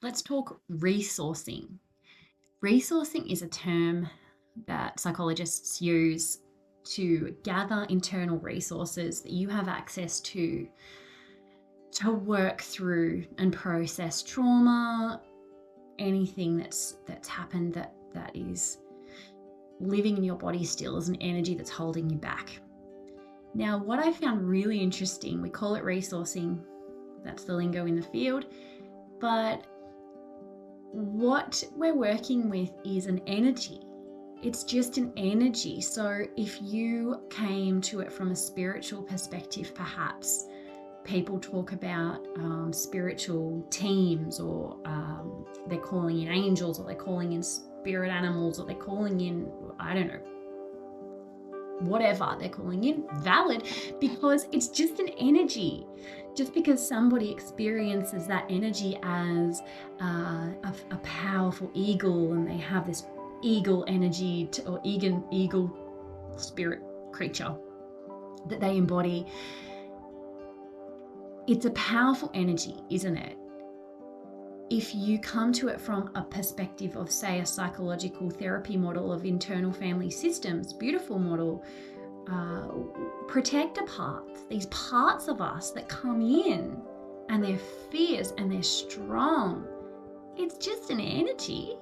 Let's talk resourcing. Resourcing is a term that psychologists use to gather internal resources that you have access to work through and process trauma, anything that's happened that is living in your body still as an energy that's holding you back. Now, what I found really interesting, we call it resourcing, that's the lingo in the field, but what we're working with is an energy. It's just an energy. So if you came to it from a spiritual perspective, perhaps people talk about spiritual teams, or they're calling in angels, or they're calling in spirit animals, or they're calling in, I don't know, whatever they're calling in, valid, because it's just an energy. Just because somebody experiences that energy as a powerful eagle, and they have this eagle energy or eagle spirit creature that they embody, it's a powerful energy, isn't it? If you come to it from a perspective of, say, a psychological therapy model of internal family systems, beautiful model, protector parts, these parts of us that come in and they're fierce and they're strong, it's just an energy.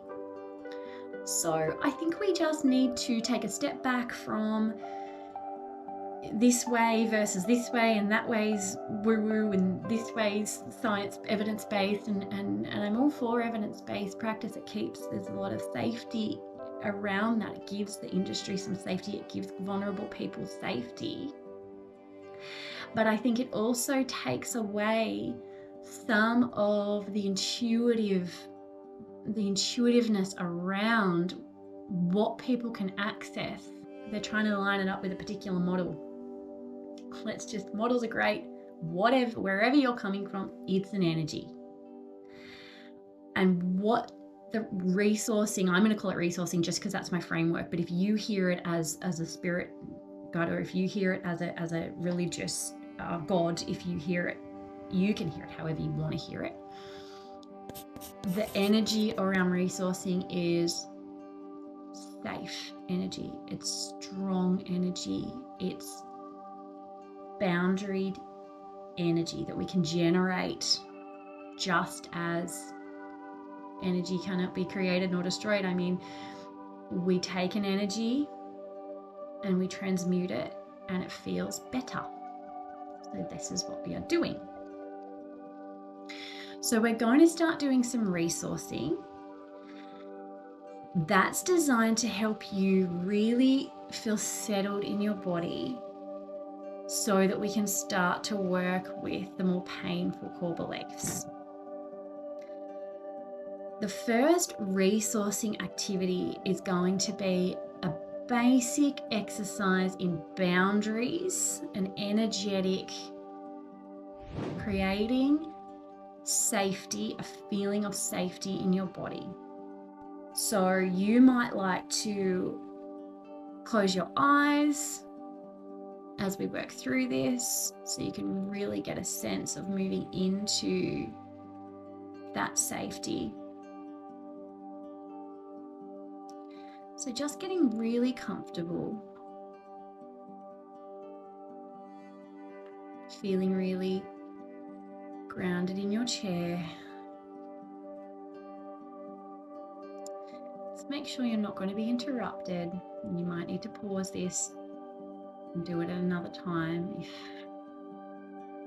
So I think we just need to take a step back from this way versus this way, and that way's woo-woo and this way's science evidence-based, and I'm all for evidence-based practice. There's a lot of safety around that. It gives the industry some safety, it gives vulnerable people safety, but I think it also takes away some of the intuitiveness around what people can access. They're trying to line it up with a particular model. Models are great, whatever, wherever you're coming from, it's an energy. And what the resourcing, I'm going to call it resourcing just because that's my framework, but if you hear it as a spirit God, or if you hear it as a religious God, if you hear it, you can hear it however you want to hear it. The energy around resourcing is safe energy, it's strong energy, it's boundaried energy that we can generate, just as energy cannot be created nor destroyed. I mean, we take an energy and we transmute it and it feels better. So this is what we are doing. So we're going to start doing some resourcing. That's designed to help you really feel settled in your body, so that we can start to work with the more painful core beliefs. The first resourcing activity is going to be a basic exercise in boundaries and energetic, creating safety, a feeling of safety in your body. So you might like to close your eyes as we work through this, so you can really get a sense of moving into that safety. So just getting really comfortable, feeling really grounded in your chair. Just make sure you're not going to be interrupted. You might need to pause this and do it at another time if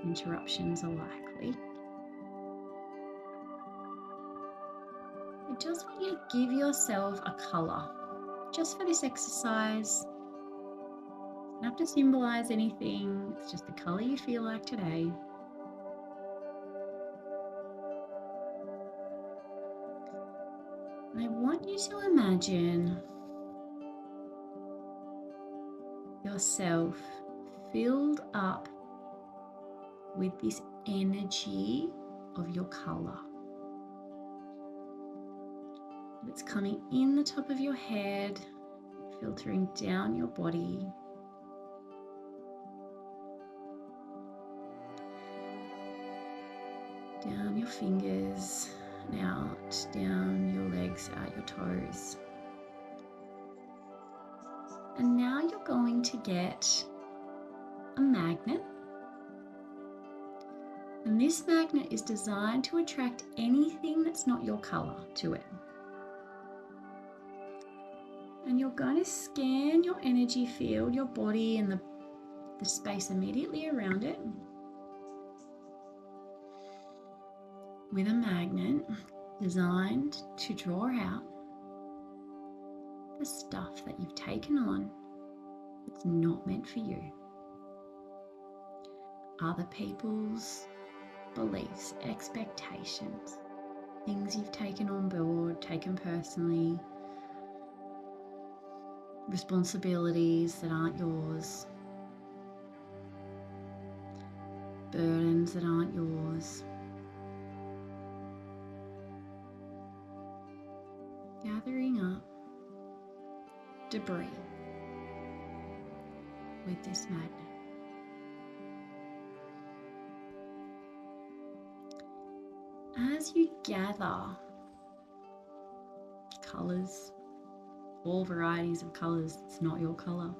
interruptions are likely. I just want you to give yourself a colour just for this exercise. You don't have to symbolize anything, it's just the colour you feel like today. I want you to imagine yourself filled up with this energy of your colour. It's coming in the top of your head, filtering down your body, down your fingers, and out, down your legs, out your toes. And now you're going to get a magnet. And this magnet is designed to attract anything that's not your color to it. And you're going to scan your energy field, your body, and the space immediately around it with a magnet designed to draw out the stuff that you've taken on that's not meant for you. Other people's beliefs, expectations, things you've taken on board, taken personally, responsibilities that aren't yours, burdens that aren't yours. Gathering up debris with this magnet. As you gather colours, all varieties of colours, it's not your colour,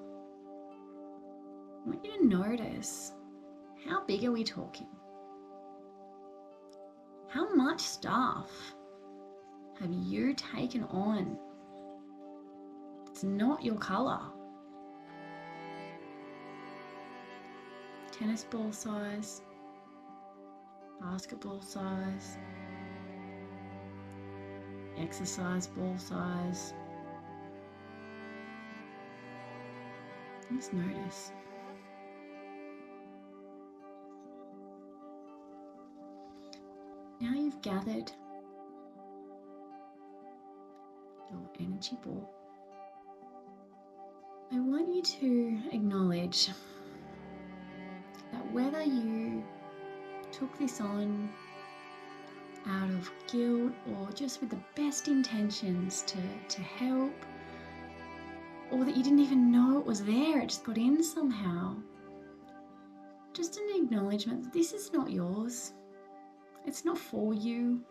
I want you to notice, how big are we talking? How much stuff have you taken on? It's not your colour. Tennis ball size, basketball size, exercise ball size. Just notice. Now you've gathered your energy ball. I want you to acknowledge that whether you took this on out of guilt or just with the best intentions to help, or that you didn't even know it was there, it just got in somehow, just an acknowledgement that this is not yours. It's not for you.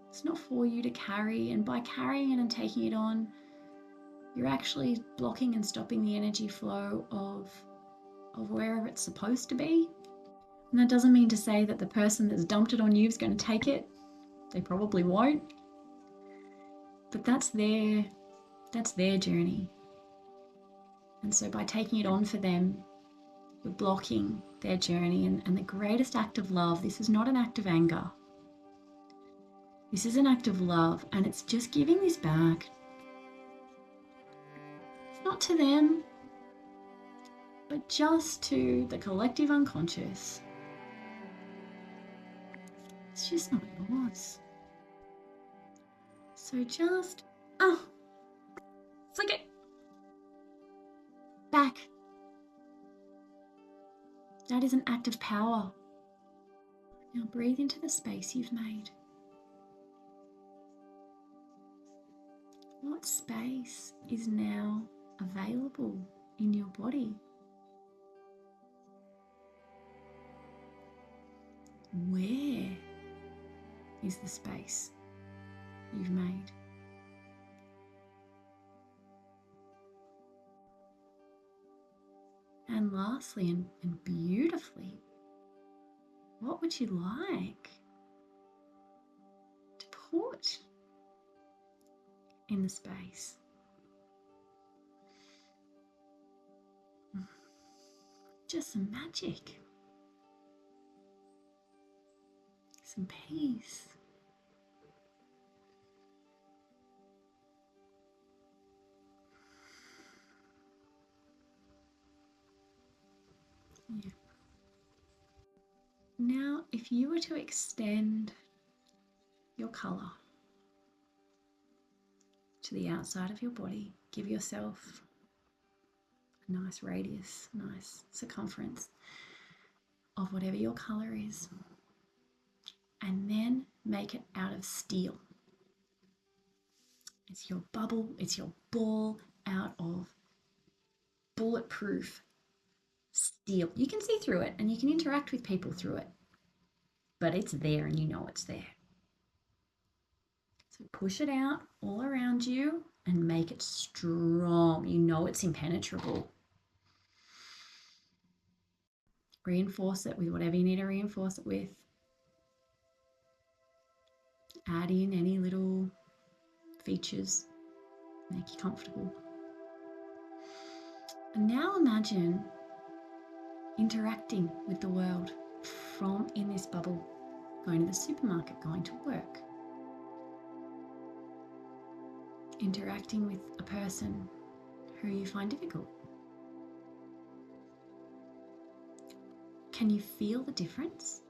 It's not for you to carry, and by carrying it and taking it on, you're actually blocking and stopping the energy flow of wherever it's supposed to be. And that doesn't mean to say that the person that's dumped it on you is going to take it. They probably won't. But that's their journey. And so by taking it on for them, you're blocking their journey. And the greatest act of love, this is not an act of anger. This is an act of love, and it's just giving this back. It's not to them, but just to the collective unconscious. It's just not yours. So just, flick it back. That is an act of power. Now breathe into the space you've made. What space is now available in your body? Where is the space you've made? And lastly, and beautifully, what would you like to put in the space? Just some magic, some peace. Yeah. Now, if you were to extend your colour to the outside of your body, give yourself a nice radius, nice circumference of whatever your colour is, and then make it out of steel. It's your bubble, it's your ball out of bulletproof steel. You can see through it and you can interact with people through it. but it's there and you know it's there. So push it out all around you and make it strong. You know it's impenetrable. Reinforce it with whatever you need to reinforce it with. Add in any little features, make you comfortable. And now imagine interacting with the world from in this bubble, going to the supermarket, going to work, interacting with a person who you find difficult. Can you feel the difference?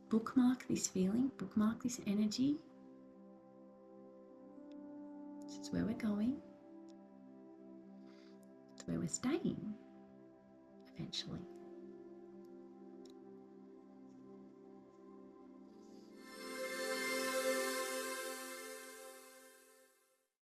Bookmark this feeling, bookmark this energy. This is where we're going. It's where we're staying eventually.